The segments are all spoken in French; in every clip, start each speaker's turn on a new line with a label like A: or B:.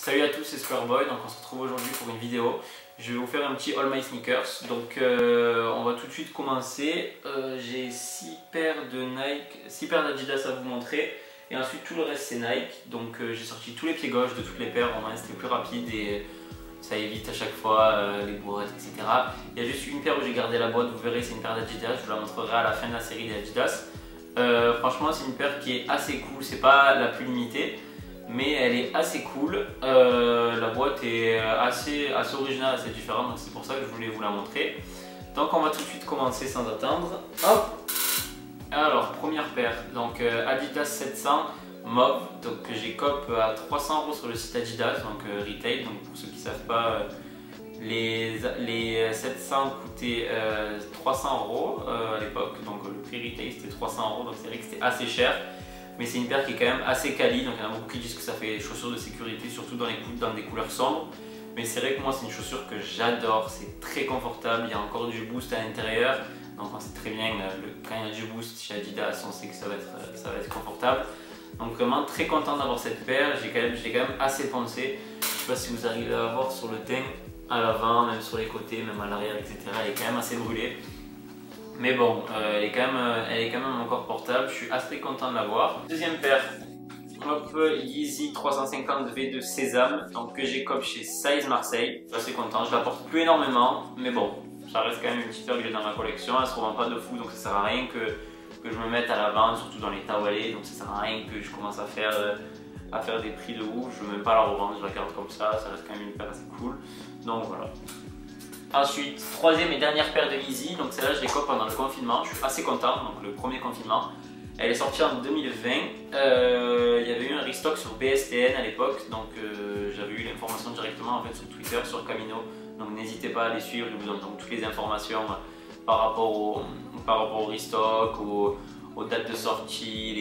A: Salut à tous, c'est Squareboy, donc on se retrouve aujourd'hui pour une vidéo. Je vais vous faire un petit All My Sneakers, donc on va tout de suite commencer. J'ai 6 paires de Nike, 6 paires d'Adidas à vous montrer, et ensuite tout le reste c'est Nike. Donc j'ai sorti tous les pieds gauches de toutes les paires, au moins c'était plus rapide et ça évite à chaque fois les bourrettes, etc. Il y a juste une paire où j'ai gardé la boîte, vous verrez c'est une paire d'Adidas, je vous la montrerai à la fin de la série des Adidas. Franchement c'est une paire qui est assez cool, c'est pas la plus limitée, mais elle est assez cool. La boîte est assez originale, assez différente, donc c'est pour ça que je voulais vous la montrer. Donc on va tout de suite commencer sans attendre. Hop. Alors première paire, donc Adidas 700 mauve, donc que j'ai cop à 300 € sur le site Adidas, donc retail. Donc pour ceux qui ne savent pas, les 700 coûtaient 300 € à l'époque, donc le prix retail c'était 300 €, donc c'est vrai que c'était assez cher. Mais c'est une paire qui est quand même assez quali, donc il y en a beaucoup qui disent que ça fait chaussures de sécurité, surtout dans des couleurs sombres. Mais c'est vrai que moi c'est une chaussure que j'adore, c'est très confortable, il y a encore du boost à l'intérieur. Donc on sait très bien quand il y a du boost chez Adidas, on sait que ça va être confortable. Donc vraiment très content d'avoir cette paire, j'ai quand même assez pensé. Je ne sais pas si vous arrivez à voir sur le teint, à l'avant, même sur les côtés, même à l'arrière, etc. Elle est quand même assez brûlée. Mais bon, elle est quand même encore portable, je suis assez content de l'avoir. Deuxième paire, hop, Yeezy 350 V de Sésame, donc que j'ai cop chez Size Marseille. Je suis assez content, je la porte plus énormément, mais bon, ça reste quand même une petite paire que j'ai dans ma collection, elle se revend pas de fou, donc ça sert à rien que je me mette à la vente, surtout dans les tawalés, donc ça sert à rien que je commence à faire des prix de ouf, je veux même pas la revendre, je la garde comme ça reste quand même une paire assez cool, donc voilà. Ensuite, troisième et dernière paire de Yeezy, donc celle-là je l'ai cop pendant le confinement, je suis assez content, donc le premier confinement. Elle est sortie en 2020, il y avait eu un restock sur BSTN à l'époque, donc j'avais eu l'information directement en fait sur Twitter, sur Camino, donc n'hésitez pas à les suivre, je vous donne donc toutes les informations par rapport au restock, aux dates de sortie,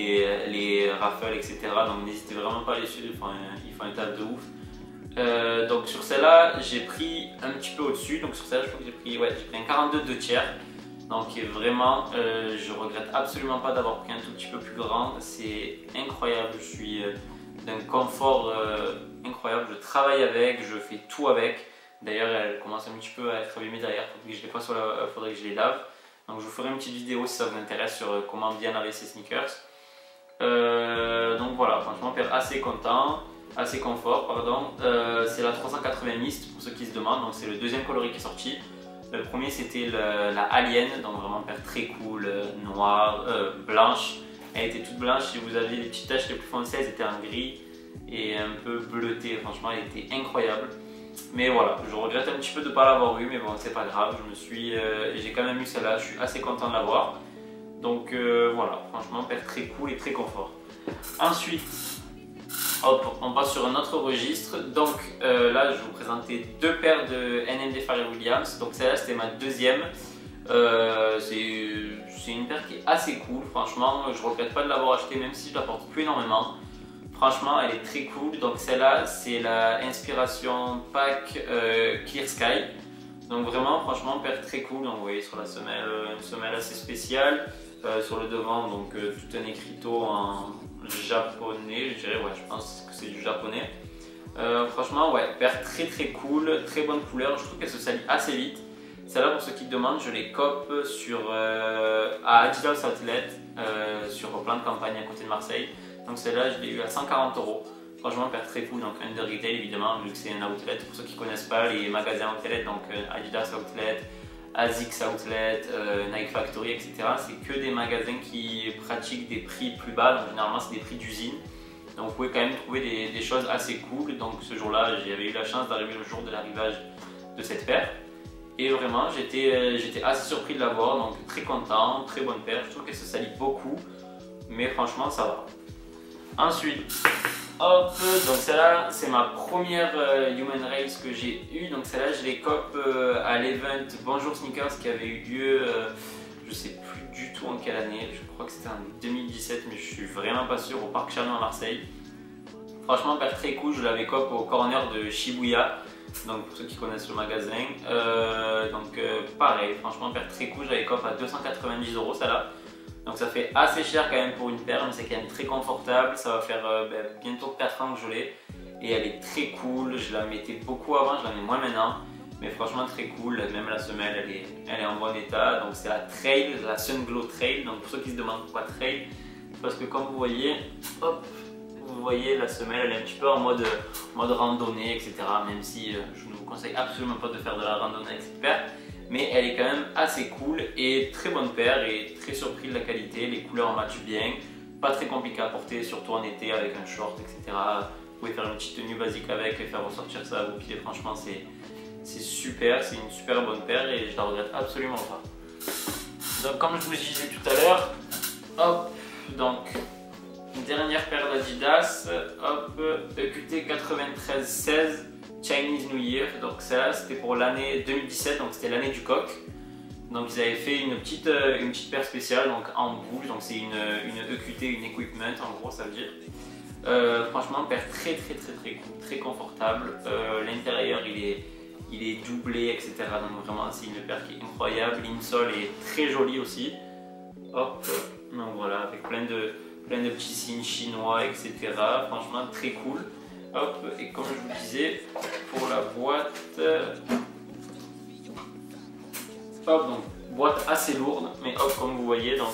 A: les raffles, etc. Donc n'hésitez vraiment pas à les suivre, ils font un taf de ouf. Donc sur celle-là j'ai pris un petit peu au-dessus, donc sur celle-là je crois que j'ai pris un 42 2/3, donc qui est vraiment, je regrette absolument pas d'avoir pris un tout petit peu plus grand, c'est incroyable, je suis d'un confort incroyable, je travaille avec, je fais tout avec. D'ailleurs elle commence un petit peu à être abîmée derrière, faudrait que je les lave, donc je vous ferai une petite vidéo si ça vous intéresse sur comment bien laver ces sneakers. Donc voilà, franchement paire assez content. Assez confort, pardon. C'est la 380 Mist pour ceux qui se demandent, donc c'est le deuxième coloris qui est sorti. Le premier c'était la Alien, donc vraiment paire très cool, noire, blanche. Elle était toute blanche, si vous avez les petites taches les plus foncées, elles étaient en gris et un peu bleutées, franchement elle était incroyable. Mais voilà, je regrette un petit peu de ne pas l'avoir eu, mais bon c'est pas grave, j'ai quand même eu celle-là, je suis assez content de l'avoir. Donc voilà, franchement paire très cool et très confort. Ensuite, hop, on passe sur un autre registre. Donc là, je vais vous présenter deux paires de NMD Pharrell Williams. Donc celle-là, c'était ma deuxième. C'est une paire qui est assez cool. Franchement, je ne regrette pas de l'avoir achetée, même si je la porte plus énormément. Franchement, elle est très cool. Donc celle-là, c'est la inspiration Pack Clear Sky. Donc vraiment, franchement, paire très cool. Donc vous voyez sur la semelle, une semelle assez spéciale. Sur le devant, donc tout un écriteau en japonais, je dirais, je pense que c'est du japonais. Franchement, paire très cool, très bonne couleur, je trouve qu'elle se salit assez vite. Celle-là, pour ceux qui demandent, je les cope à Adidas Outlet, sur plein de campagnes à côté de Marseille. Donc celle-là, je l'ai eu à 140 €. Franchement, paire très cool, donc under retail évidemment, vu que c'est un outlet. Pour ceux qui ne connaissent pas les magasins outlet, donc Adidas Outlet, ASICS Outlet, Nike Factory, etc. C'est que des magasins qui pratiquent des prix plus bas, donc généralement c'est des prix d'usine. Donc vous pouvez quand même trouver des choses assez cool. Donc ce jour-là, j'avais eu la chance d'arriver le jour de l'arrivage de cette paire. Et vraiment, j'étais assez surpris de l'avoir, donc très content, très bonne paire. Je trouve qu'elle se salit beaucoup, mais franchement ça va. Ensuite, hop, donc celle-là c'est ma première Human Race que j'ai eue, donc celle-là je l'ai cop à l'event Bonjour Sneakers qui avait eu lieu, je sais plus du tout en quelle année, je crois que c'était en 2017 mais je suis vraiment pas sûr, au Parc Charnot à Marseille. Franchement paire très cool, je l'avais cop au corner de Shibuya, donc pour ceux qui connaissent le magasin, pareil, franchement paire très cool, j'avais cop à 290 € celle-là. Donc ça fait assez cher quand même pour une paire, mais c'est quand même très confortable, ça va faire bientôt 4 ans que je l'ai. et elle est très cool. Je la mettais beaucoup avant, je la mets moins maintenant, mais franchement très cool. Même la semelle elle est en bon état. Donc c'est la Trail, la Sunglow Trail. Donc pour ceux qui se demandent pourquoi Trail, parce que comme vous voyez, hop, vous voyez la semelle elle est un petit peu en mode randonnée, etc. Même si je ne vous conseille absolument pas de faire de la randonnée avec cette paire, mais elle est quand même assez cool et très bonne paire, et très surpris de la qualité. Les couleurs matchent bien, pas très compliqué à porter, surtout en été avec un short, etc. Vous pouvez faire une petite tenue basique avec et faire ressortir ça à vos pieds. Franchement c'est super, c'est une super bonne paire et je la regrette absolument pas. Donc comme je vous disais tout à l'heure, hop, donc une dernière paire d'Adidas, hop, EQT 9316 Chinese New Year. Donc ça c'était pour l'année 2017, donc c'était l'année du coq. Donc ils avaient fait une petite paire spéciale donc en boule, donc c'est une EQT, une equipment en gros ça veut dire. Franchement paire très cool, très confortable. L'intérieur il est doublé, etc. Donc vraiment c'est une paire qui est incroyable. L'insole est très jolie aussi. Hop, donc voilà, avec plein de petits signes chinois, etc. Franchement très cool. Hop, et comme je vous disais, pour la boîte, hop, donc boîte assez lourde, mais hop, comme vous voyez, donc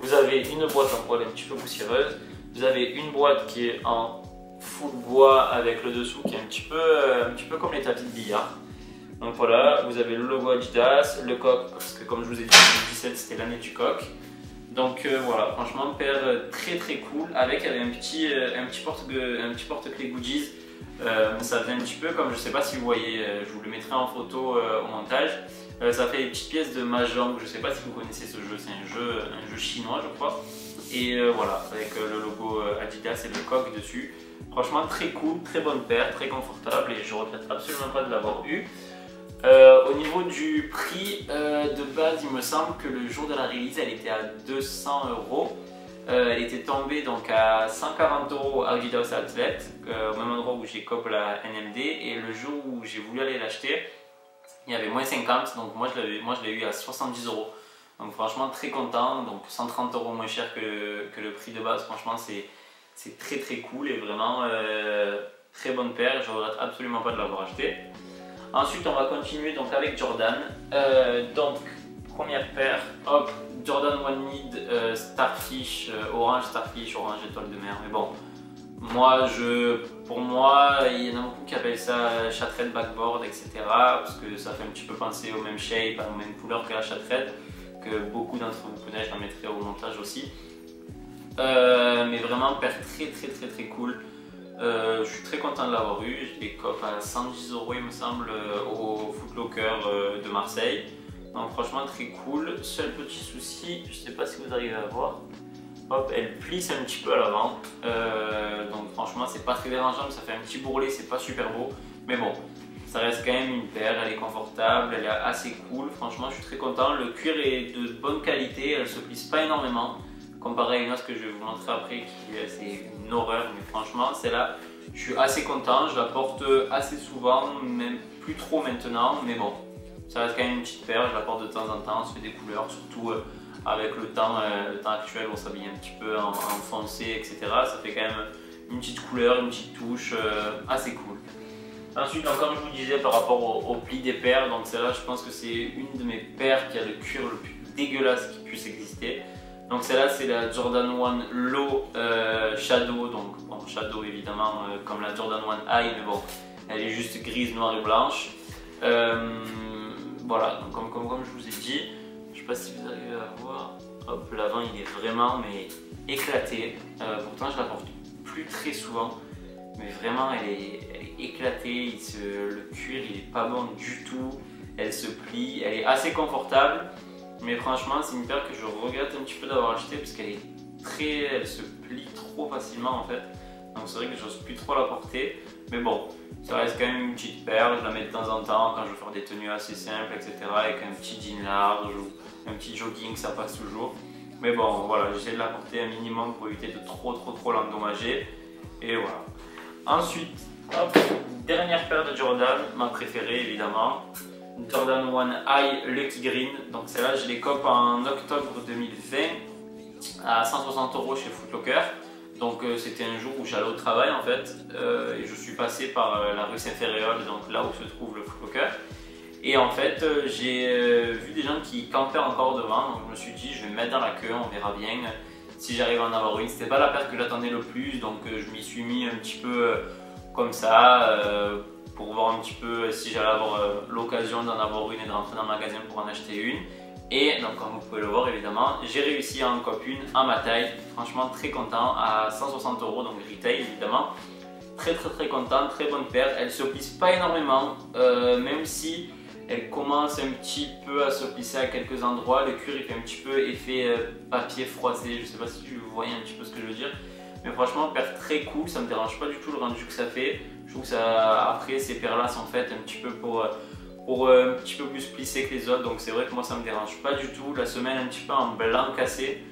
A: vous avez une boîte en bois un petit peu poussiéreuse, vous avez une boîte qui est en full bois avec le dessous qui est un petit peu comme les tapis de billard. Donc voilà, vous avez le logo Adidas, le coq, parce que comme je vous ai dit, 2017 c'était l'année du coq. Donc voilà, franchement, paire très cool. Avec, il y avait un petit porte-clés goodies. Ça faisait un petit peu comme, je sais pas si vous voyez, je vous le mettrai en photo au montage. Ça fait des petites pièces de Mahjong. Je sais pas si vous connaissez ce jeu, c'est un jeu chinois, je crois. Et voilà, avec le logo Adidas et le coq dessus. Franchement, très cool, très bonne paire, très confortable et je regrette absolument pas de l'avoir eu. Au niveau du prix, de base, il me semble que le jour de la release, elle était à 200 €. Elle était tombée donc à 140 € à Adidas Outlet, au même endroit où j'ai cop la NMD. Et le jour où j'ai voulu aller l'acheter, il y avait moins 50, donc moi je l'ai eu à 70 €. Donc franchement très content, donc 130 € moins cher que le prix de base. Franchement c'est très cool et vraiment très bonne paire. Je ne regrette absolument pas de l'avoir acheté. Ensuite, on va continuer donc avec Jordan. Donc, première paire, hop, Jordan One Mid Starfish, orange Starfish, orange étoile de mer. Mais bon, pour moi, il y en a beaucoup qui appellent ça Shattered Backboard, etc. Parce que ça fait un petit peu penser au même shape, aux mêmes couleurs que la Shattered, que beaucoup d'entre vous connaissent, je la mettrai au montage aussi. Mais vraiment, paire très cool. Je suis très content de l'avoir eu. Je l'ai cop à 110 € il me semble au Foot Locker de Marseille. Donc franchement très cool. Seul petit souci, je sais pas si vous arrivez à voir. Hop, elle plisse un petit peu à l'avant. Donc franchement c'est pas très dérangeant, ça fait un petit bourrelet, c'est pas super beau. Mais bon, ça reste quand même une paire, elle est confortable, elle est assez cool. Franchement je suis très content. Le cuir est de bonne qualité, elle se plisse pas énormément. Comparé à une autre que je vais vous montrer après qui c'est une horreur, mais franchement celle-là je suis assez content, je la porte assez souvent, même plus trop maintenant, mais bon ça reste quand même une petite paire, je la porte de temps en temps, on se fait des couleurs, surtout avec le temps actuel où on s'habille un petit peu en foncé, etc. Ça fait quand même une petite couleur, une petite touche assez cool. Ensuite, donc, comme je vous disais par rapport au pli des paires, donc celle-là je pense que c'est une de mes paires qui a le cuir le plus dégueulasse qui puisse exister. Donc celle-là c'est la Jordan 1 Low Shadow, donc bon, Shadow évidemment comme la Jordan 1 High, mais bon elle est juste grise, noire et blanche. Voilà, donc comme je vous ai dit, je sais pas si vous arrivez à voir, hop, l'avant il est vraiment mais éclaté. Pourtant je la porte plus très souvent, mais vraiment elle est éclatée, le cuir il est pas bon du tout, elle se plie, elle est assez confortable. Mais franchement, c'est une paire que je regrette un petit peu d'avoir acheté parce qu'elle elle se plie trop facilement en fait. Donc c'est vrai que j'ose plus trop la porter. Mais bon, ça reste quand même une petite paire. Je la mets de temps en temps quand je veux faire des tenues assez simples, etc. Avec un petit jean large ou un petit jogging, ça passe toujours. Mais bon, voilà, j'essaie de la porter un minimum pour éviter de trop l'endommager. Et voilà. Ensuite, hop, dernière paire de Jordan, ma préférée évidemment. Jordan 1 High Lucky Green, donc celle-là je l'ai cop en octobre 2020 à 160 € chez Foot Locker. Donc c'était un jour où j'allais au travail en fait, et je suis passé par la rue Saint-Ferréol, donc là où se trouve le Foot Locker. Et en fait, j'ai vu des gens qui campaient encore devant, donc je me suis dit je vais me mettre dans la queue, on verra bien si j'arrive à en avoir une. C'était pas la paire que j'attendais le plus, donc je m'y suis mis un petit peu comme ça, pour voir un petit peu si j'allais avoir l'occasion d'en avoir une et de rentrer dans le magasin pour en acheter une. Et donc comme vous pouvez le voir évidemment, j'ai réussi à en copier une à ma taille, franchement très content, à 160 €, donc retail évidemment. Très content, très bonne paire, elle se plisse pas énormément, même si elle commence un petit peu à se plisser à quelques endroits. Le cuir il fait un petit peu effet papier froissé, je sais pas si vous voyez un petit peu ce que je veux dire. Mais franchement, paire très cool, ça me dérange pas du tout le rendu que ça fait. Je trouve que ça, après ces paires là sont faites un petit peu pour un petit peu plus plisser que les autres. Donc c'est vrai que moi ça me dérange pas du tout. La semelle un petit peu en blanc cassé,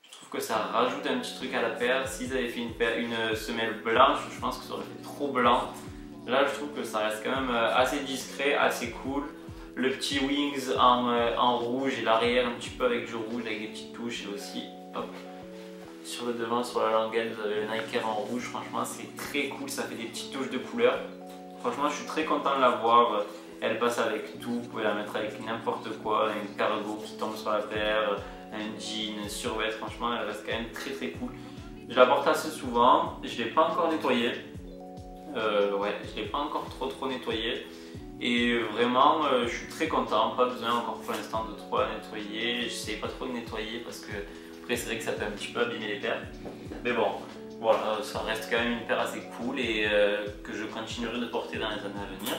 A: je trouve que ça rajoute un petit truc à la paire. S'ils avaient fait une semelle blanche, je pense que ça aurait fait trop blanc. Là je trouve que ça reste quand même assez discret, assez cool. Le petit wings en rouge et l'arrière un petit peu avec du rouge avec des petites touches, et aussi hop, sur le devant, sur la languette, vous avez le Nike Air en rouge. Franchement c'est très cool, ça fait des petites touches de couleur. Franchement je suis très content de la voir. Elle passe avec tout, vous pouvez la mettre avec n'importe quoi, un cargo qui tombe sur la paire, un jean, un survêt. Franchement elle reste quand même très cool. Je la porte assez souvent, je ne l'ai pas encore nettoyée. Ouais, je ne l'ai pas encore trop nettoyé. Et vraiment, je suis très content, pas besoin encore pour l'instant de trop la nettoyer. Je sais pas trop de nettoyer parce que après c'est vrai que ça peut un petit peu abîmer les paires. Mais bon, voilà, ça reste quand même une paire assez cool et que je continuerai de porter dans les années à venir.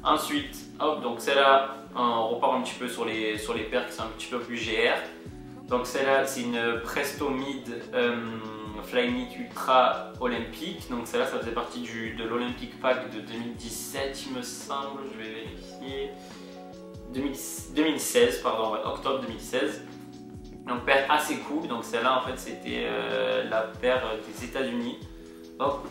A: Ensuite, hop, donc celle-là, on repart un petit peu sur les paires qui sont un petit peu plus GR. Donc celle-là, c'est une Presto Mid Flyknit Ultra Olympique. Donc celle-là, ça faisait partie de l'Olympic Pack de 2017, il me semble, je vais vérifier. 2016, pardon, ouais, octobre 2016. Donc paire assez cool. Donc celle-là, en fait, c'était la paire des États-Unis. Hop.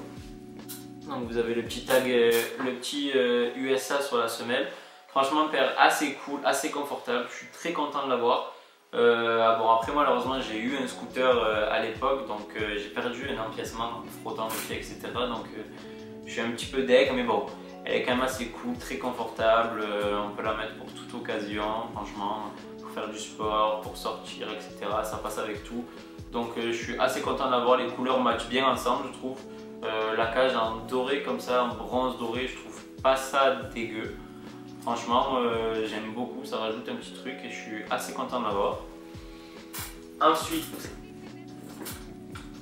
A: Donc vous avez le petit tag, le petit USA sur la semelle. Franchement, paire assez cool, assez confortable. Je suis très content de l'avoir. Bon, après malheureusement j'ai eu un scooter à l'époque, donc j'ai perdu un empiècement en frottant le pied, etc. Donc je suis un petit peu deg, mais bon, elle est quand même assez cool, très confortable. On peut la mettre pour toute occasion, franchement, pour faire du sport, pour sortir, etc. Ça passe avec tout. Donc je suis assez content d'avoir. Les couleurs matchent bien ensemble, je trouve. La cage en doré comme ça, en bronze doré, je trouve pas ça dégueu. Franchement, j'aime beaucoup, ça rajoute un petit truc et je suis assez content de l'avoir. Ensuite,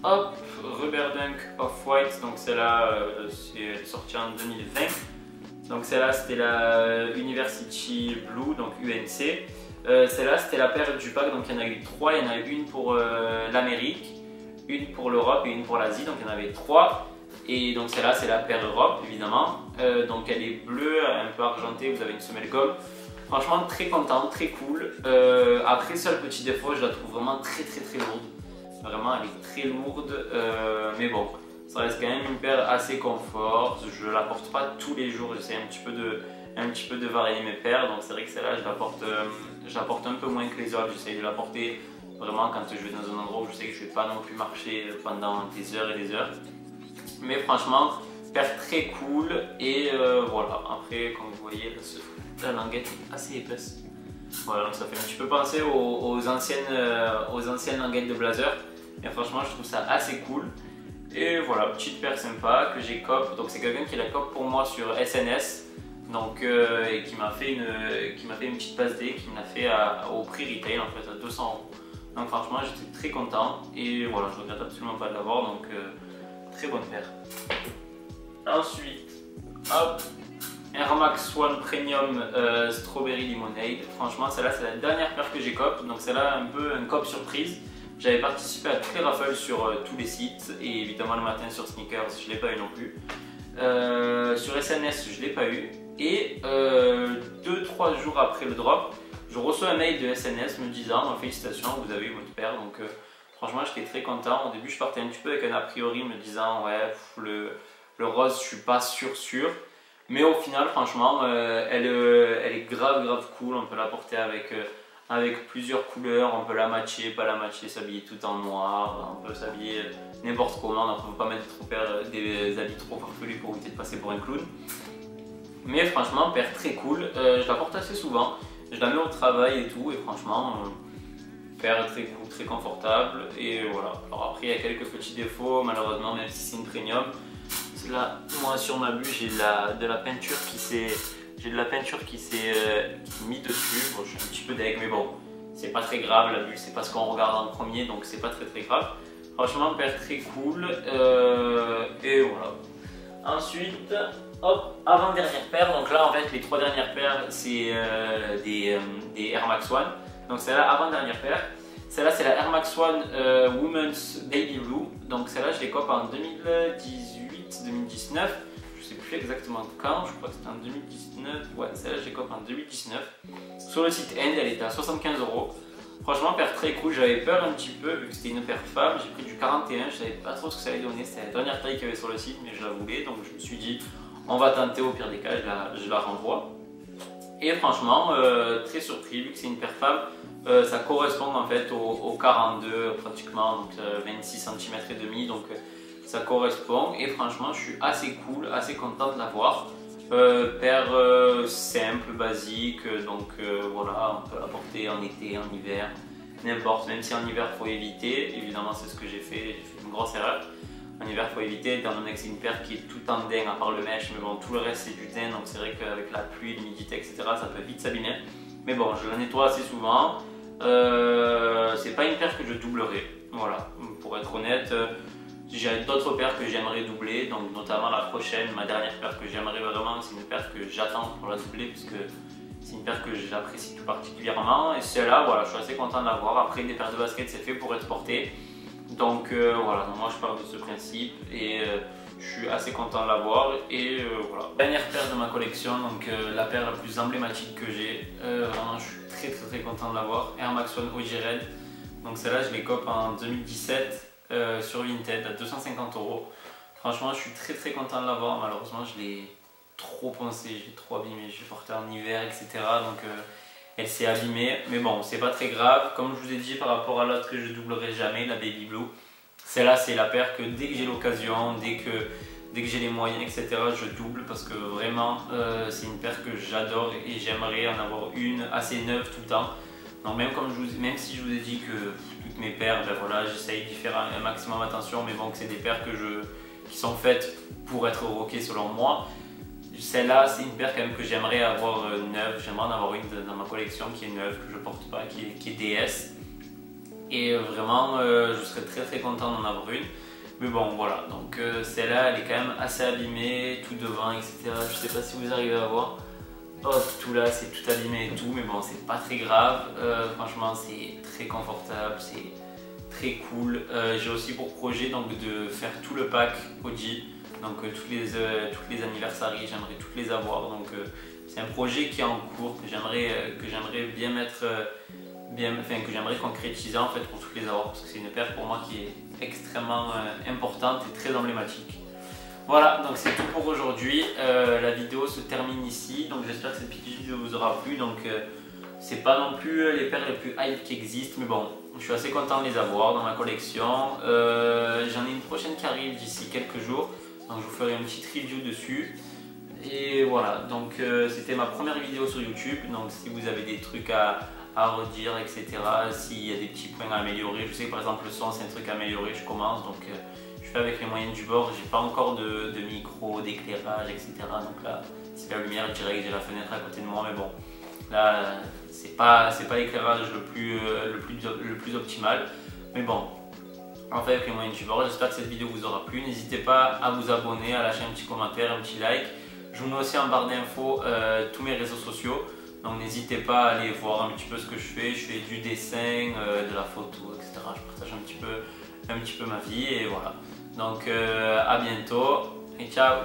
A: hop, Rubber Dunk Off-White, donc celle-là, c'est sorti en 2020. Donc celle-là, c'était la University Blue, donc UNC. Celle-là, c'était la paire du pack, donc il y en a eu 3. Il y en a eu une pour l'Amérique, une pour l'Europe et une pour l'Asie, donc il y en avait 3. Et donc celle-là c'est la paire Europe évidemment, donc elle est bleue, un peu argentée, vous avez une semelle gomme. Franchement très content, très cool. Après seul petit défaut, je la trouve vraiment très lourde. Vraiment elle est très lourde, mais bon, ça reste quand même une paire assez confort. Je la porte pas tous les jours, j'essaie un petit peu de varier mes paires. Donc c'est vrai que celle-là je la porte un peu moins que les autres. J'essaie de la porter vraiment quand je vais dans un endroit où je sais que je vais pas non plus marcher pendant des heures et des heures. Mais franchement, paire très cool et voilà. Après, comme vous voyez, la languette est assez épaisse. Voilà, donc ça fait un petit peu penser aux anciennes languettes de blazer. Mais franchement, je trouve ça assez cool. Et voilà, petite paire sympa que j'ai cop. Donc c'est quelqu'un qui la cop pour moi sur SNS. Donc, et qui m'a fait une petite passe D, qui me l'a fait au prix retail en fait à 200 €. Donc franchement, j'étais très content. Et voilà, je regrette absolument pas de l'avoir. Donc très bonne paire. Ensuite, hop, Air Max One Premium Strawberry Lemonade. Franchement, celle-là, c'est la dernière paire que j'ai cop. Donc, celle-là, un peu un cop surprise. J'avais participé à toutes les raffles sur tous les sites. Et évidemment, le matin sur Sneakers, je ne l'ai pas eu non plus. Sur SNS, je ne l'ai pas eu. Et 2-3 jours après le drop, je reçois un mail de SNS me disant félicitations, vous avez eu votre paire. Donc, franchement, j'étais très content. Au début, je partais un petit peu avec un a priori me disant ouais, le rose, je suis pas sûr. Mais au final, franchement, elle est grave cool. On peut la porter avec avec plusieurs couleurs. On peut la matcher, pas la matcher, s'habiller tout en noir, on peut s'habiller n'importe comment, donc on ne peut pas mettre des habits trop farfelus pour éviter de passer pour un clown. Mais franchement, paire très cool, je la porte assez souvent, je la mets au travail et tout, et franchement, paire très cool, très confortable, et voilà. Alors après, il y a quelques petits défauts, malheureusement, même si c'est une premium. Là, moi sur ma bulle, j'ai de la peinture qui s'est mise dessus. Bon, je suis un petit peu deg, mais bon, c'est pas très grave. La bulle, c'est pas ce qu'on regarde en premier, donc c'est pas très grave. Franchement, paire très cool, et voilà. Ensuite, hop, avant-dernière paire. Donc là, en fait, les 3 dernières paires, c'est des Air Max One. Donc celle-là, avant-dernière paire. Celle-là, c'est la Air Max One Women's Baby Blue. Donc celle-là, je les cope en 2018-2019. Je sais plus exactement quand, je crois que c'était en 2019. Ouais, celle-là, je les cope en 2019. Sur le site End, elle était à 75 €. Franchement, paire très cool. J'avais peur un petit peu, vu que c'était une paire femme. J'ai pris du 41, je savais pas trop ce que ça allait donner. C'était la dernière taille qu'il y avait sur le site, mais je la voulais. Donc je me suis dit, on va tenter, au pire des cas, je la renvoie. Et franchement, très surpris, vu que c'est une paire femme. Ça correspond en fait au 42 pratiquement, donc 26 cm et demi, donc ça correspond, et franchement je suis assez cool, assez content de l'avoir. Paire simple, basique, donc voilà, on peut la porter en été, en hiver, n'importe, même si en hiver il faut éviter, évidemment c'est ce que j'ai fait une grosse erreur. En hiver il faut éviter, étant donné que c'est une paire qui est tout en daim à part le mèche, mais bon, tout le reste c'est du daim, donc c'est vrai qu'avec la pluie, l'humidité, etc., ça peut vite s'abîmer. Mais bon, je la nettoie assez souvent. C'est pas une paire que je doublerai, voilà, pour être honnête. J'ai d'autres paires que j'aimerais doubler, donc notamment la prochaine, ma dernière paire que j'aimerais vraiment, c'est une paire que j'attends pour la doubler, puisque c'est une paire que j'apprécie tout particulièrement. Et celle-là, voilà, je suis assez content de l'avoir. Après, des paires de basket, c'est fait pour être porté, donc voilà, donc moi je pars de ce principe, et je suis assez content de l'avoir, et voilà. Dernière paire de ma collection, donc la paire la plus emblématique que j'ai, vraiment je suis très content de l'avoir, Air Max One OG Red. Donc celle-là je les cope en 2017 sur Vinted à 250 €. Franchement je suis très content de l'avoir. Malheureusement je l'ai trop poncé, je l'ai trop abîmé, je l'ai porté en hiver, etc. Donc elle s'est abîmée, mais bon c'est pas très grave. Comme je vous ai dit par rapport à l'autre que je doublerai jamais, la Baby Blue, celle-là c'est la paire que dès que j'ai l'occasion, dès que j'ai les moyens, etc., je double, parce que vraiment c'est une paire que j'adore et j'aimerais en avoir une assez neuve tout le temps. Donc même si je vous ai dit que toutes mes paires, ben voilà, j'essaye d'y faire un maximum attention, mais bon, que c'est des paires qui sont faites pour être rockées selon moi. Celle-là, c'est une paire quand même que j'aimerais avoir neuve. J'aimerais en avoir une dans ma collection qui est neuve, que je porte pas, qui est DS. Et vraiment, je serais très content d'en avoir une. Mais bon, voilà, donc celle-là, elle est quand même assez abîmée, tout devant, etc. Je sais pas si vous arrivez à voir. Hop, tout là, c'est tout abîmé et tout, mais bon, c'est pas très grave. Franchement, c'est très confortable, c'est très cool. J'ai aussi pour projet donc de faire tout le pack Audi. Donc tous les anniversaries, j'aimerais toutes les avoir. Donc c'est un projet qui est en cours, que j'aimerais bien mettre, que j'aimerais concrétiser en fait pour toutes les avoir, parce que c'est une paire pour moi qui est extrêmement importante et très emblématique. Voilà, donc c'est tout pour aujourd'hui. La vidéo se termine ici, donc j'espère que cette petite vidéo vous aura plu. Donc c'est pas non plus les paires les plus hype qui existent, mais bon, je suis assez content de les avoir dans ma collection. J'en ai une prochaine qui arrive d'ici quelques jours, donc je vous ferai une petite review dessus. Et voilà, donc c'était ma première vidéo sur YouTube. Donc si vous avez des trucs à redire, etc., s'il y a des petits points à améliorer, je sais que par exemple le son c'est un truc à améliorer, je commence, donc je fais avec les moyens du bord. J'ai pas encore de micro, d'éclairage, etc. Donc là c'est la lumière, je dirais que j'ai la fenêtre à côté de moi, mais bon, là c'est pas l'éclairage le plus optimal, mais bon, on fait avec les moyens du bord. J'espère que cette vidéo vous aura plu. N'hésitez pas à vous abonner, à lâcher un petit commentaire, un petit like. Je vous mets aussi en barre d'infos tous mes réseaux sociaux, donc n'hésitez pas à aller voir un petit peu ce que je fais. Je fais du dessin, de la photo, etc. Je partage un petit peu ma vie, et voilà. Donc à bientôt et ciao.